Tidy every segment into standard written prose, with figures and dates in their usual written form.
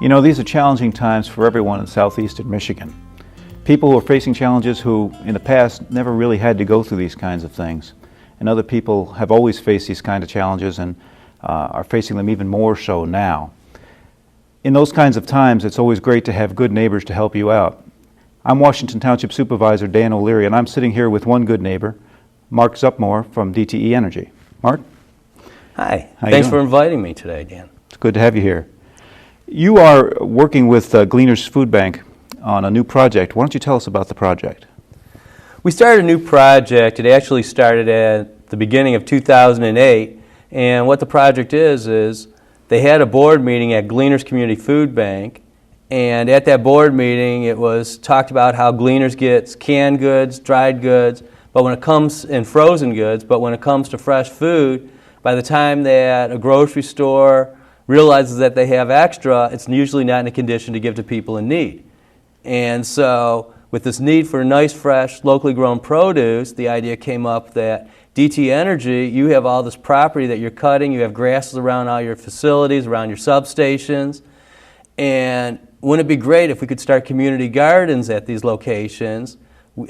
You know, these are challenging times for everyone in southeastern Michigan. People who are facing challenges who in the past never really had to go through these kinds of things. And other people have always faced these kind of challenges and are facing them even more so now. In those kinds of times, it's always great to have good neighbors to help you out. I'm Washington Township Supervisor Dan O'Leary, and I'm sitting here with one good neighbor, Marc Zupmore from DTE Energy. Marc? Hi. Thanks for inviting me today, Dan. It's good to have you here. You are working with Gleaners Food Bank on a new project. Why don't you tell us about the project? We started a new project. It actually started at the beginning of 2008, and what the project is they had a board meeting at Gleaners Community Food Bank, and at that board meeting it was talked about how Gleaners gets canned goods, dried goods, but when it comes in frozen goods, but when it comes to fresh food, by the time that a grocery store realizes that they have extra, it's usually not in a condition to give to people in need. And so with this need for nice, fresh, locally grown produce, the idea came up that DTE Energy, you have all this property that you're cutting, you have grasses around all your facilities, around your substations, and wouldn't it be great if we could start community gardens at these locations,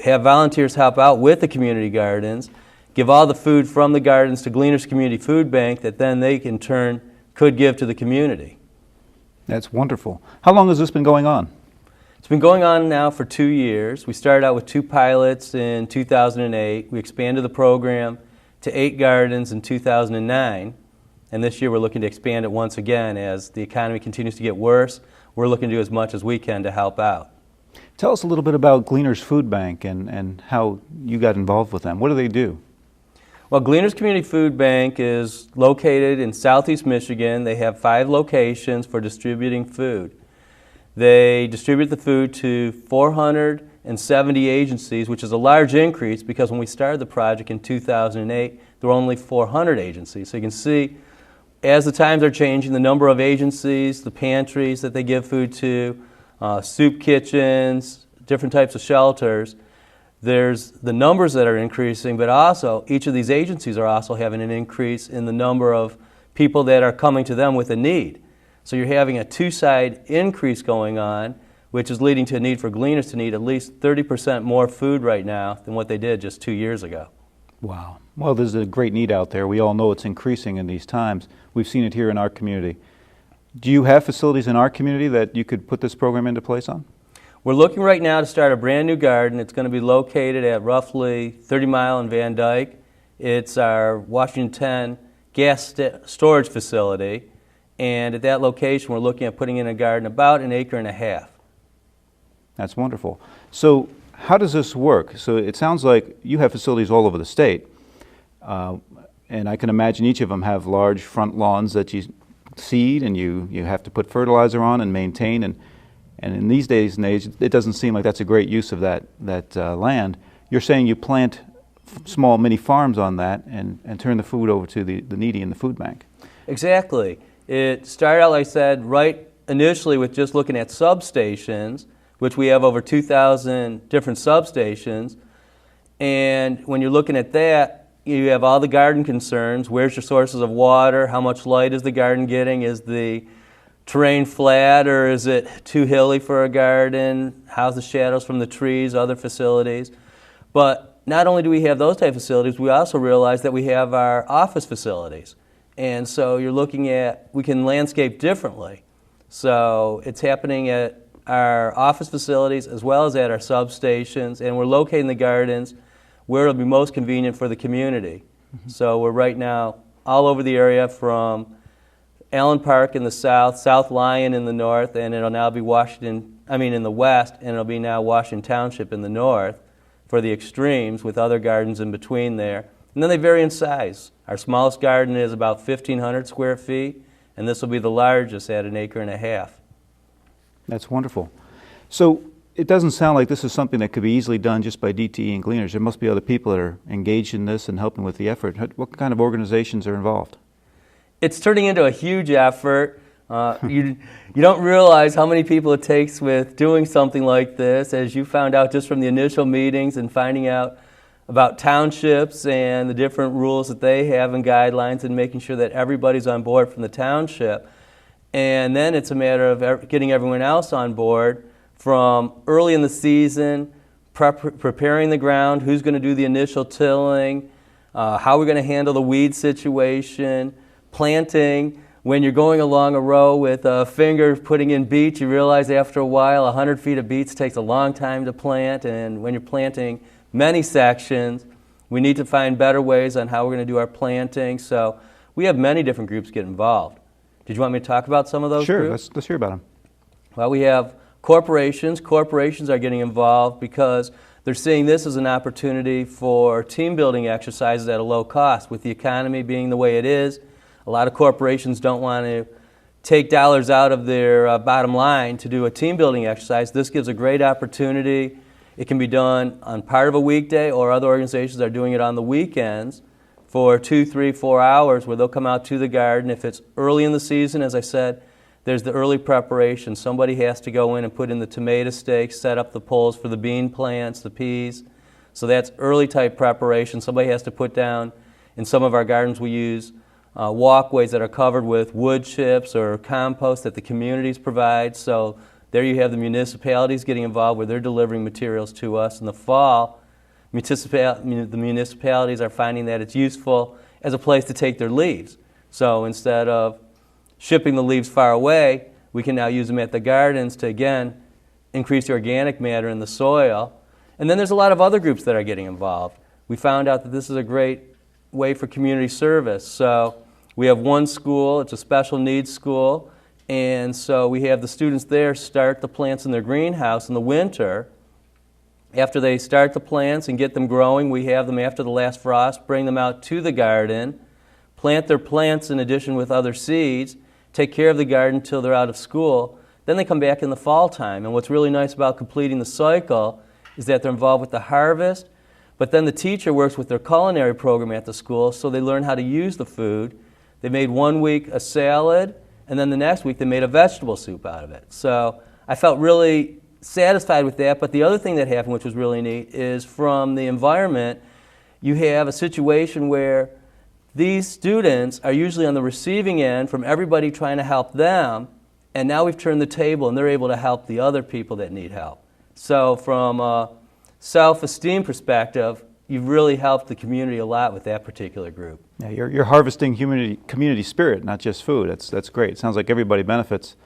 have volunteers help out with the community gardens, give all the food from the gardens to Gleaners Community Food Bank that then they in turn could give to the community. That's wonderful. How long has this been going on? It's been going on now for 2 years. We started out with 2 pilots in 2008. We expanded the program to 8 gardens in 2009. And this year we're looking to expand it once again as the economy continues to get worse. We're looking to do as much as we can to help out. Tell us a little bit about Gleaners Food Bank and how you got involved with them. What do they do? Well, Gleaners Community Food Bank is located in southeast Michigan. They have 5 locations for distributing food. They distribute the food to 470 agencies, which is a large increase because when we started the project in 2008, there were only 400 agencies. So you can see, as the times are changing, the number of agencies, the pantries that they give food to, soup kitchens, different types of shelters, there's the numbers that are increasing, but also each of these agencies are also having an increase in the number of people that are coming to them with a need. So you're having a 2-side increase going on, which is leading to a need for Gleaners to need at least 30% more food right now than what they did just 2 years ago. Wow. Well, there's a great need out there. We all know it's increasing in these times. We've seen it here in our community. Do you have facilities in our community that you could put this program into place on? We're looking right now to start a brand new garden. It's going to be located at roughly 30 Mile and Van Dyke. It's our Washington 10 gas storage facility. And at that location, we're looking at putting in a garden about 1.5 acres. That's wonderful. So how does this work? So it sounds like you have facilities all over the state. And I can imagine each of them have large front lawns that you seed and you have to put fertilizer on and maintain. And in these days and age, it doesn't seem like that's a great use of that land. You're saying you plant small mini farms on that and turn the food over to the needy in the food bank. Exactly. It started out, like I said, right initially with just looking at substations, which we have over 2,000 different substations. And when you're looking at that, you have all the garden concerns. Where's your sources of water? How much light is the garden getting? Is the terrain flat or is it too hilly for a garden? How's the shadows from the trees, other facilities? But not only do we have those type of facilities, we also realize that we have our office facilities. And so you're looking at, we can landscape differently. So it's happening at our office facilities as well as at our substations, and we're locating the gardens where it'll be most convenient for the community. Mm-hmm. So we're right now all over the area from Allen Park in the south, South Lyon in the north, and it'll now be in the west, and it'll be now Washington Township in the north for the extremes with other gardens in between there. And then they vary in size. Our smallest garden is about 1,500 square feet, and this will be the largest at 1.5 acres. That's wonderful. So it doesn't sound like this is something that could be easily done just by DTE and Gleaners. There must be other people that are engaged in this and helping with the effort. What kind of organizations are involved? It's turning into a huge effort. You don't realize how many people it takes with doing something like this, as you found out just from the initial meetings and finding out about townships and the different rules that they have and guidelines and making sure that everybody's on board from the township. And then it's a matter of getting everyone else on board from early in the season, preparing the ground, who's going to do the initial tilling, how we're going to handle the weed situation, planting. When you're going along a row with a finger putting in beets, you realize after a while 100 feet of beets takes a long time to plant, and when you're planting many sections, we need to find better ways on how we're going to do our planting. So we have many different groups get involved. Did you want me to talk about some of those groups? Sure, let's hear about them. Well, we have corporations. Corporations are getting involved because they're seeing this as an opportunity for team building exercises at a low cost. With the economy being the way it is, a lot of corporations don't want to take dollars out of their bottom line to do a team building exercise. This gives a great opportunity. It can be done on part of a weekday, or other organizations are doing it on the weekends for 2, 3, 4 hours where they'll come out to the garden. If it's early in the season, as I said, there's the early preparation. Somebody has to go in and put in the tomato stakes, set up the poles for the bean plants, the peas. So that's early type preparation. Somebody has to put down, in some of our gardens we use walkways that are covered with wood chips or compost that the communities provide. So there you have the municipalities getting involved where they're delivering materials to us. In the fall, the municipalities are finding that it's useful as a place to take their leaves. So instead of shipping the leaves far away, we can now use them at the gardens to, again, increase the organic matter in the soil. And then there's a lot of other groups that are getting involved. We found out that this is a great way for community service. So we have one school, it's a special needs school, and so we have the students there start the plants in their greenhouse in the winter. After they start the plants and get them growing, we have them after the last frost, bring them out to the garden, plant their plants in addition with other seeds, take care of the garden until they're out of school. Then they come back in the fall time. And what's really nice about completing the cycle is that they're involved with the harvest, but then the teacher works with their culinary program at the school, so they learn how to use the food. They made 1 week a salad, and then the next week they made a vegetable soup out of it. So I felt really satisfied with that. But the other thing that happened, which was really neat, is from the environment, you have a situation where these students are usually on the receiving end from everybody trying to help them, and now we've turned the table and they're able to help the other people that need help. So from a self-esteem perspective, you've really helped the community a lot with that particular group. Yeah, you're harvesting community spirit, not just food. That's great. It sounds like everybody benefits.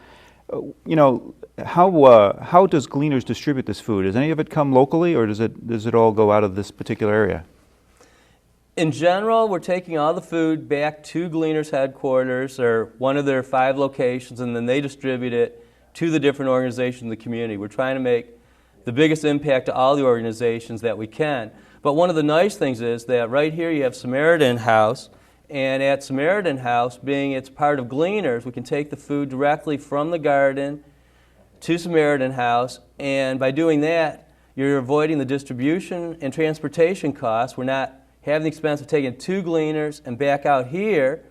How does Gleaners distribute this food? Does any of it come locally, or does it all go out of this particular area? In general, we're taking all the food back to Gleaners headquarters, or one of their 5 locations, and then they distribute it to the different organizations in the community. We're trying to make the biggest impact to all the organizations that we can. But one of the nice things is that right here you have Samaritan House, and at Samaritan House, being it's part of Gleaners, we can take the food directly from the garden to Samaritan House, and by doing that, you're avoiding the distribution and transportation costs. We're not having the expense of taking it to Gleaners and back out here,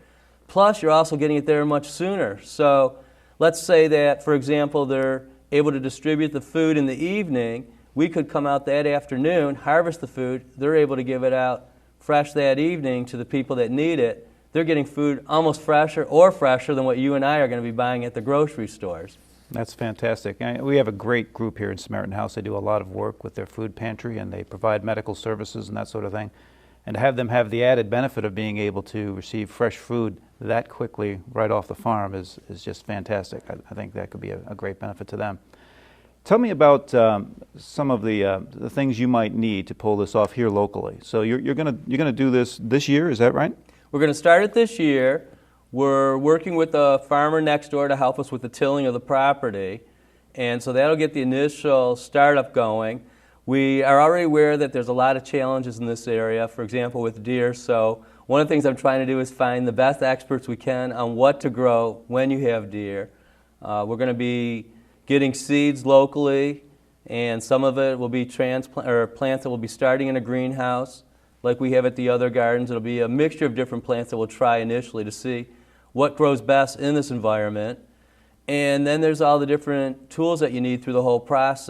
plus you're also getting it there much sooner. So let's say that, for example, they're able to distribute the food in the evening. We could come out that afternoon, harvest the food, they're able to give it out fresh that evening to the people that need it. They're getting food almost fresher or fresher than what you and I are going to be buying at the grocery stores. That's fantastic. We have a great group here in Samaritan House. They do a lot of work with their food pantry, and they provide medical services and that sort of thing. And to have them have the added benefit of being able to receive fresh food that quickly right off the farm is just fantastic. I think that could be a great benefit to them. Tell me about some of the things you might need to pull this off here locally. So you're gonna do this year, is that right? We're going to start it this year. We're working with a farmer next door to help us with the tilling of the property, and so that'll get the initial startup going. We are already aware that there's a lot of challenges in this area, for example with deer, so one of the things I'm trying to do is find the best experts we can on what to grow when you have deer. We're going to be getting seeds locally, and some of it will be plants that will be starting in a greenhouse like we have at the other gardens. It'll be a mixture of different plants that we'll try initially to see what grows best in this environment. And then there's all the different tools that you need through the whole process.